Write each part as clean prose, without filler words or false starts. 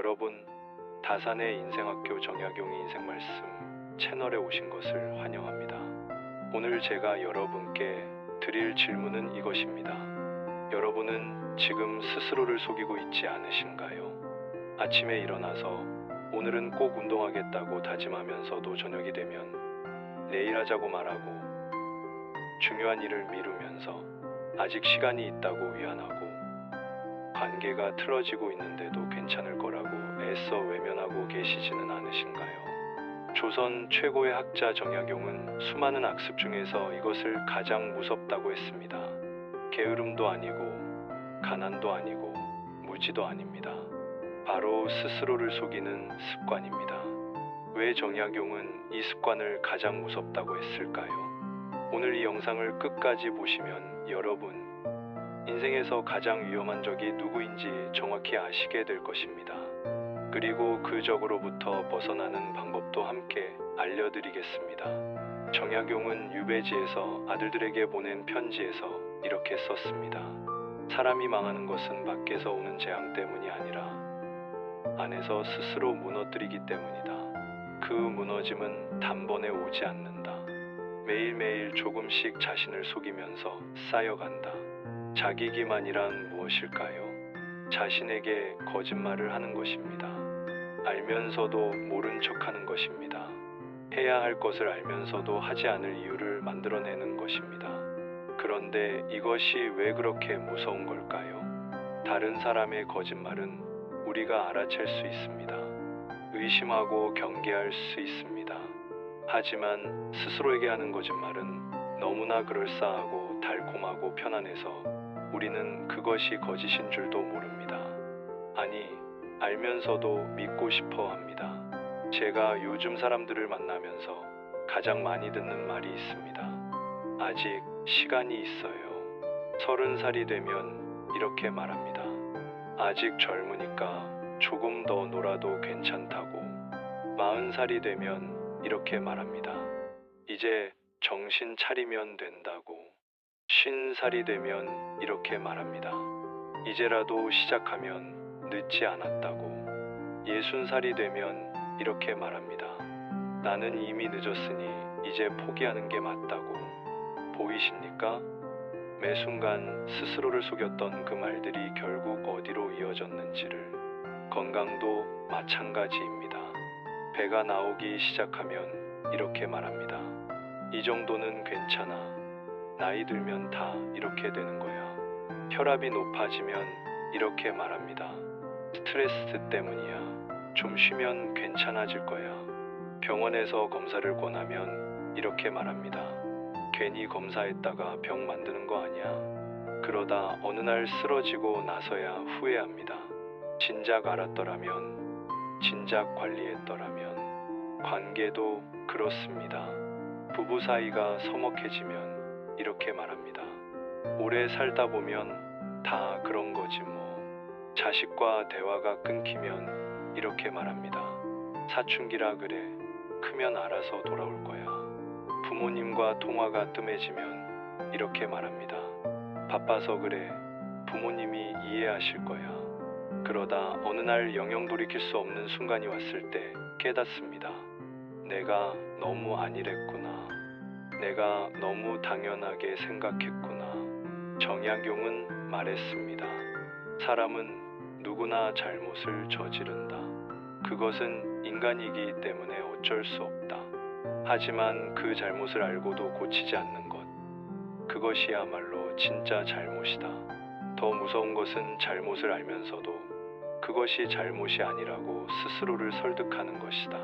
여러분, 다산의 인생학교 정약용의 인생말씀 채널에 오신 것을 환영합니다. 오늘 제가 여러분께 드릴 질문은 이것입니다. 여러분은 지금 스스로를 속이고 있지 않으신가요? 아침에 일어나서 오늘은 꼭 운동하겠다고 다짐하면서도 저녁이 되면 내일 하자고 말하고 중요한 일을 미루면서 아직 시간이 있다고 위안하고 관계가 틀어지고 있는데도 괜찮을 거라고 애써 외면하고 계시지는 않으신가요? 조선 최고의 학자 정약용은 수많은 악습 중에서 이것을 가장 무섭다고 했습니다. 게으름도 아니고 가난도 아니고 무지도 아닙니다. 바로 스스로를 속이는 습관입니다. 왜 정약용은 이 습관을 가장 무섭다고 했을까요? 오늘 이 영상을 끝까지 보시면 여러분, 인생에서 가장 위험한 적이 누구인지 정확히 아시게 될 것입니다. 그리고 그 적으로부터 벗어나는 방법도 함께 알려드리겠습니다. 정약용은 유배지에서 아들들에게 보낸 편지에서 이렇게 썼습니다. 사람이 망하는 것은 밖에서 오는 재앙 때문이 아니라 안에서 스스로 무너뜨리기 때문이다. 그 무너짐은 단번에 오지 않는다. 매일매일 조금씩 자신을 속이면서 쌓여간다. 자기 기만이란 무엇일까요? 자신에게 거짓말을 하는 것입니다. 알면서도 모른 척하는 것입니다. 해야 할 것을 알면서도 하지 않을 이유를 만들어내는 것입니다. 그런데 이것이 왜 그렇게 무서운 걸까요? 다른 사람의 거짓말은 우리가 알아챌 수 있습니다. 의심하고 경계할 수 있습니다. 하지만 스스로에게 하는 거짓말은 너무나 그럴싸하고 달콤하고 편안해서 우리는 그것이 거짓인 줄도 모릅니다. 아니, 알면서도 믿고 싶어 합니다. 제가 요즘 사람들을 만나면서 가장 많이 듣는 말이 있습니다. 아직 시간이 있어요. 30살이 되면 이렇게 말합니다. 아직 젊으니까 조금 더 놀아도 괜찮다고. 40살이 되면 이렇게 말합니다. 이제 정신 차리면 된다고. 50살이 되면 이렇게 말합니다. 이제라도 시작하면 늦지 않았다고. 60살이 되면 이렇게 말합니다. 나는 이미 늦었으니 이제 포기하는 게 맞다고. 보이십니까? 매 순간 스스로를 속였던 그 말들이 결국 어디로 이어졌는지를. 건강도 마찬가지입니다. 배가 나오기 시작하면 이렇게 말합니다. 이 정도는 괜찮아. 나이 들면 다 이렇게 되는 거야. 혈압이 높아지면 이렇게 말합니다. 스트레스 때문이야. 좀 쉬면 괜찮아질 거야. 병원에서 검사를 권하면 이렇게 말합니다. 괜히 검사했다가 병 만드는 거 아니야. 그러다 어느 날 쓰러지고 나서야 후회합니다. 진작 알았더라면, 진작 관리했더라면. 관계도 그렇습니다. 부부 사이가 서먹해지면 이렇게 말합니다. 오래 살다 보면 다 그런 거지 뭐. 자식과 대화가 끊기면 이렇게 말합니다. 사춘기라 그래. 크면 알아서 돌아올 거야. 부모님과 통화가 뜸해지면 이렇게 말합니다. 바빠서 그래. 부모님이 이해하실 거야. 그러다 어느 날 영영 돌이킬 수 없는 순간이 왔을 때 깨닫습니다. 내가 너무 안일했구나. 내가 너무 당연하게 생각했구나. 정약용은 말했습니다. 사람은 누구나 잘못을 저지른다. 그것은 인간이기 때문에 어쩔 수 없다. 하지만 그 잘못을 알고도 고치지 않는 것. 그것이야말로 진짜 잘못이다. 더 무서운 것은 잘못을 알면서도 그것이 잘못이 아니라고 스스로를 설득하는 것이다.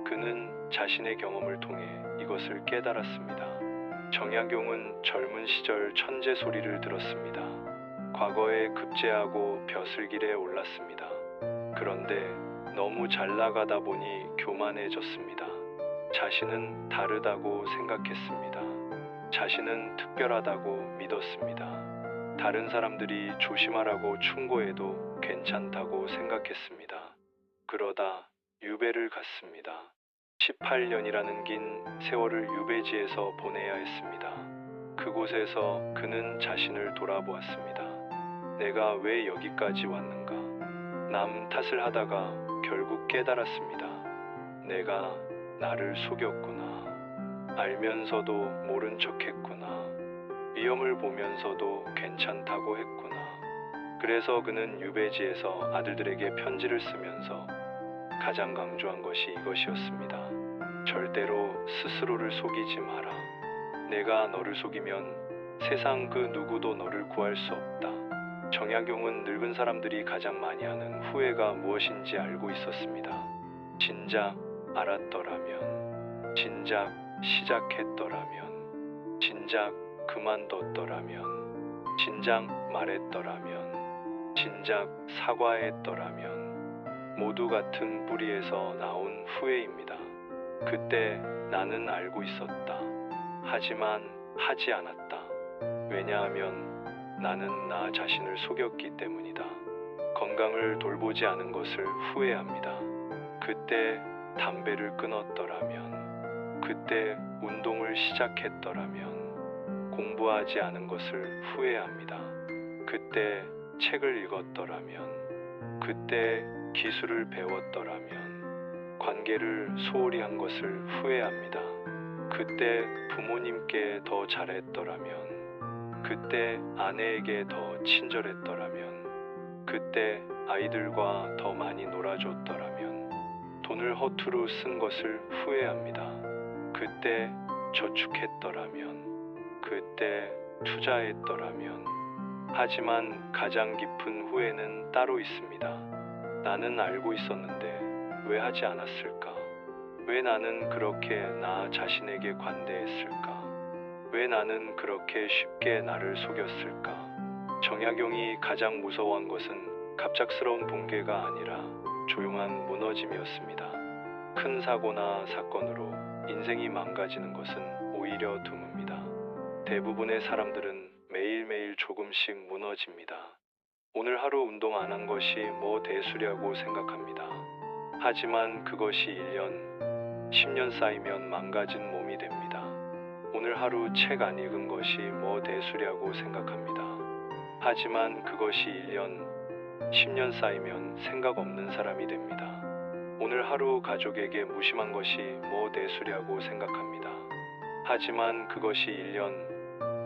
그는 자신의 경험을 통해 이것을 깨달았습니다. 정약용은 젊은 시절 천재 소리를 들었습니다. 과거에 급제하고 벼슬길에 올랐습니다. 그런데 너무 잘 나가다 보니 교만해졌습니다. 자신은 다르다고 생각했습니다. 자신은 특별하다고 믿었습니다. 다른 사람들이 조심하라고 충고해도 괜찮다고 생각했습니다. 그러다 유배를 갔습니다. 18년이라는 긴 세월을 유배지에서 보내야 했습니다. 그곳에서 그는 자신을 돌아보았습니다. 내가 왜 여기까지 왔는가? 남 탓을 하다가 결국 깨달았습니다. 내가 나를 속였구나. 알면서도 모른 척했구나. 위험을 보면서도 괜찮다고 했구나. 그래서 그는 유배지에서 아들들에게 편지를 쓰면서 가장 강조한 것이 이것이었습니다. 절대로 스스로를 속이지 마라. 내가 너를 속이면 세상 그 누구도 너를 구할 수 없다. 정약용은 늙은 사람들이 가장 많이 하는 후회가 무엇인지 알고 있었습니다. 진작 알았더라면, 진작 시작했더라면, 진작 그만뒀더라면, 진작 말했더라면, 진작 사과했더라면, 모두 같은 뿌리에서 나온 후회입니다. 그때 나는 알고 있었다. 하지만 하지 않았다. 왜냐하면 나는 나 자신을 속였기 때문이다. 건강을 돌보지 않은 것을 후회합니다. 그때 담배를 끊었더라면, 그때 운동을 시작했더라면, 공부하지 않은 것을 후회합니다. 그때 책을 읽었더라면, 그때 기술을 배웠더라면, 관계를 소홀히 한 것을 후회합니다. 그때 부모님께 더 잘했더라면, 그때 아내에게 더 친절했더라면, 그때 아이들과 더 많이 놀아줬더라면, 돈을 허투루 쓴 것을 후회합니다. 그때 저축했더라면, 그때 투자했더라면. 하지만 가장 깊은 후회는 따로 있습니다. 나는 알고 있었는데 왜 하지 않았을까? 왜 나는 그렇게 나 자신에게 관대했을까? 왜 나는 그렇게 쉽게 나를 속였을까? 정약용이 가장 무서워한 것은 갑작스러운 붕괴가 아니라 조용한 무너짐이었습니다. 큰 사고나 사건으로 인생이 망가지는 것은 오히려 드뭅니다. 대부분의 사람들은 매일매일 조금씩 무너집니다. 오늘 하루 운동 안 한 것이 뭐 대수냐고 생각합니다. 하지만 그것이 1년, 10년 쌓이면 망가진 몸이 됩니다. 오늘 하루 책 안 읽은 것이 뭐 대수냐고 생각합니다. 하지만 그것이 1년, 10년 쌓이면 생각 없는 사람이 됩니다. 오늘 하루 가족에게 무심한 것이 뭐 대수냐고 생각합니다. 하지만 그것이 1년,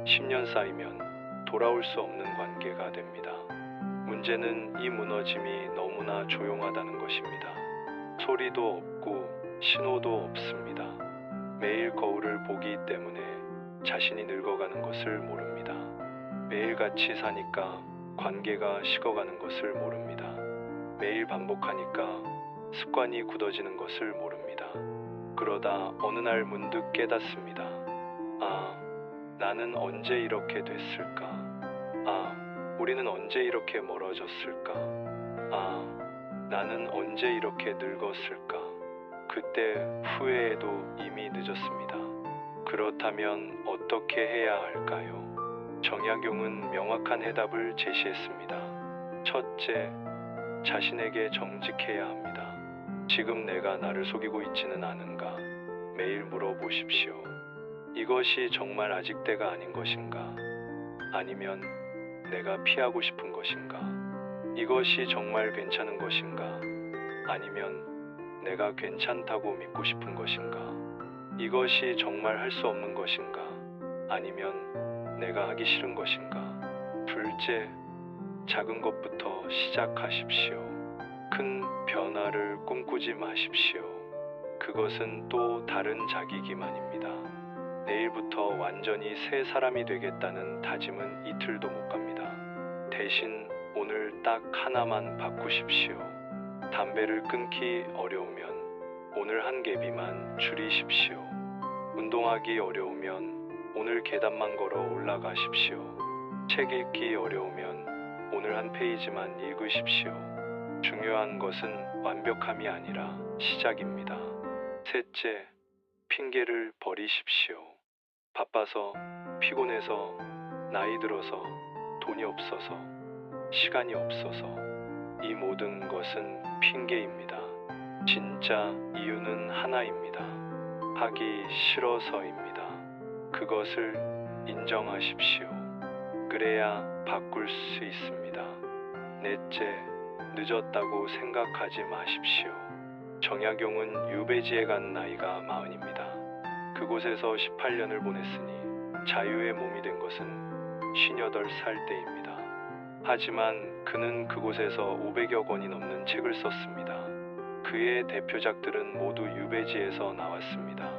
10년 쌓이면 돌아올 수 없는 관계가 됩니다. 문제는 이 무너짐이 너무나 조용하다는 것입니다. 소리도 없고 신호도 없습니다. 매일 거울을 보기 때문에 자신이 늙어가는 것을 모릅니다. 매일같이 사니까 관계가 식어가는 것을 모릅니다. 매일 반복하니까 습관이 굳어지는 것을 모릅니다. 그러다 어느 날 문득 깨닫습니다. 아, 나는 언제 이렇게 됐을까? 아, 우리는 언제 이렇게 멀어졌을까? 아, 나는 언제 이렇게 늙었을까? 그때 후회해도 이미 늦었습니다. 그렇다면 어떻게 해야 할까요? 정약용은 명확한 해답을 제시했습니다. 첫째, 자신에게 정직해야 합니다. 지금 내가 나를 속이고 있지는 않은가? 매일 물어보십시오. 이것이 정말 아직 때가 아닌 것인가? 아니면 내가 피하고 싶은 것인가? 이것이 정말 괜찮은 것인가? 아니면 내가 괜찮다고 믿고 싶은 것인가? 이것이 정말 할 수 없는 것인가? 아니면 내가 하기 싫은 것인가? 둘째, 작은 것부터 시작하십시오. 큰 변화를 꿈꾸지 마십시오. 그것은 또 다른 자기 기만입니다. 내일부터 완전히 새 사람이 되겠다는 다짐은 이틀도 못 갑니다. 대신 오늘 딱 하나만 바꾸십시오. 담배를 끊기 어려우면 오늘 한 개비만 줄이십시오. 운동하기 어려우면 오늘 계단만 걸어 올라가십시오. 책 읽기 어려우면 오늘 한 페이지만 읽으십시오. 중요한 것은 완벽함이 아니라 시작입니다. 셋째, 핑계를 버리십시오. 바빠서, 피곤해서, 나이 들어서, 돈이 없어서, 시간이 없어서, 이 모든 것은 핑계입니다. 진짜 이유는 하나입니다. 하기 싫어서입니다. 그것을 인정하십시오. 그래야 바꿀 수 있습니다. 넷째, 늦었다고 생각하지 마십시오. 정약용은 유배지에 간 나이가 40입니다. 그곳에서 18년을 보냈으니 자유의 몸이 된 것은 58살 때입니다. 하지만 그는 그곳에서 500여 권이 넘는 책을 썼습니다. 그의 대표작들은 모두 유배지에서 나왔습니다.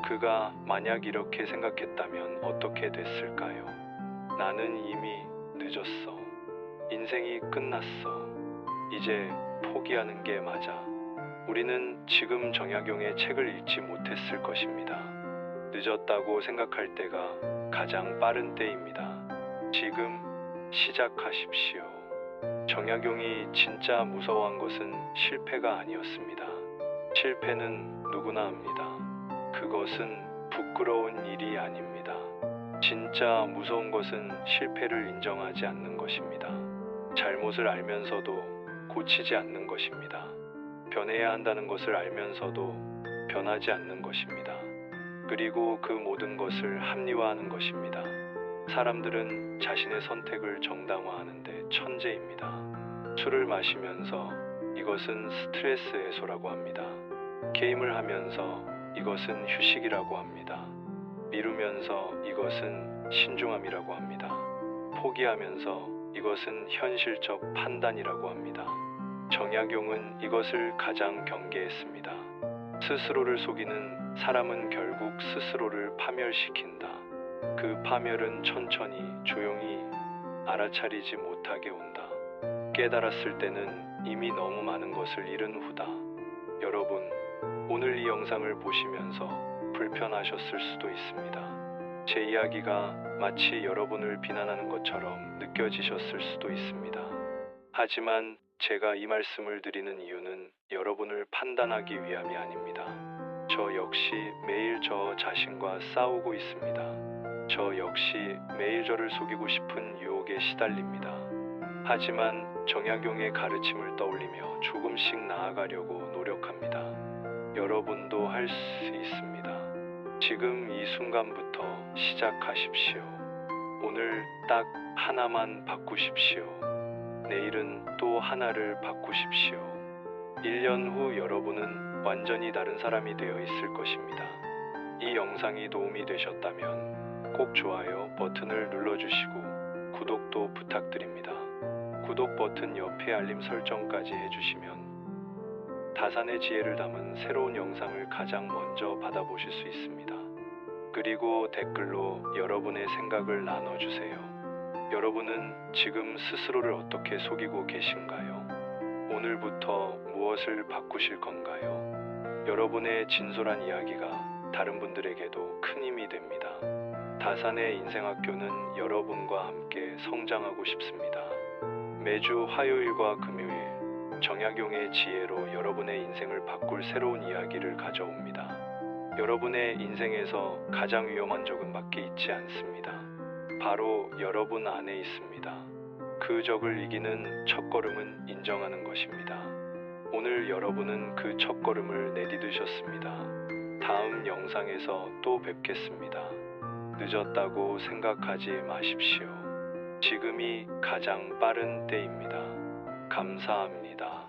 그가 만약 이렇게 생각했다면 어떻게 됐을까요? 나는 이미 늦었어. 인생이 끝났어. 이제 포기하는 게 맞아. 우리는 지금 정약용의 책을 읽지 못했을 것입니다. 늦었다고 생각할 때가 가장 빠른 때입니다. 지금 시작하십시오. 정약용이 진짜 무서워한 것은 실패가 아니었습니다. 실패는 누구나 합니다. 그것은 부끄러운 일이 아닙니다. 진짜 무서운 것은 실패를 인정하지 않는 것입니다. 잘못을 알면서도 고치지 않는 것입니다. 변해야 한다는 것을 알면서도 변하지 않는 것입니다. 그리고 그 모든 것을 합리화하는 것입니다. 사람들은 자신의 선택을 정당화하는데 천재입니다. 술을 마시면서 이것은 스트레스 해소라고 합니다. 게임을 하면서 이것은 휴식이라고 합니다. 미루면서 이것은 신중함이라고 합니다. 포기하면서 이것은 현실적 판단이라고 합니다. 정약용은 이것을 가장 경계했습니다. 스스로를 속이는 사람은 결국 스스로를 파멸시킨다. 그 파멸은 천천히 조용히 알아차리지 못하게 온다. 깨달았을 때는 이미 너무 많은 것을 잃은 후다. 여러분, 오늘 이 영상을 보시면서 불편하셨을 수도 있습니다. 제 이야기가 마치 여러분을 비난하는 것처럼 느껴지셨을 수도 있습니다. 하지만 제가 이 말씀을 드리는 이유는 여러분을 판단하기 위함이 아닙니다. 저 역시 매일 저 자신과 싸우고 있습니다. 저 역시 매일 저를 속이고 싶은 유혹에 시달립니다. 하지만 정약용의 가르침을 떠올리며 조금씩 나아가려고 노력합니다. 여러분도 할 수 있습니다. 지금 이 순간부터 시작하십시오. 오늘 딱 하나만 바꾸십시오. 내일은 또 하나를 바꾸십시오. 1년 후 여러분은 완전히 다른 사람이 되어 있을 것입니다. 이 영상이 도움이 되셨다면 꼭 좋아요 버튼을 눌러주시고 구독도 부탁드립니다. 구독 버튼 옆에 알림 설정까지 해주시면 다산의 지혜를 담은 새로운 영상을 가장 먼저 받아보실 수 있습니다. 그리고 댓글로 여러분의 생각을 나눠주세요. 여러분은 지금 스스로를 어떻게 속이고 계신가요? 오늘부터 무엇을 바꾸실 건가요? 여러분의 진솔한 이야기가 다른 분들에게도 큰 힘이 됩니다. 다산의 인생학교는 여러분과 함께 성장하고 싶습니다. 매주 화요일과 금요일 정약용의 지혜로 여러분의 인생을 바꿀 새로운 이야기를 가져옵니다. 여러분의 인생에서 가장 위험한 적은 밖에 있지 않습니다. 바로 여러분 안에 있습니다. 그 적을 이기는 첫걸음은 인정하는 것입니다. 오늘 여러분은 그 첫걸음을 내디디셨습니다. 다음 영상에서 또 뵙겠습니다. 늦었다고 생각하지 마십시오. 지금이 가장 빠른 때입니다. 감사합니다.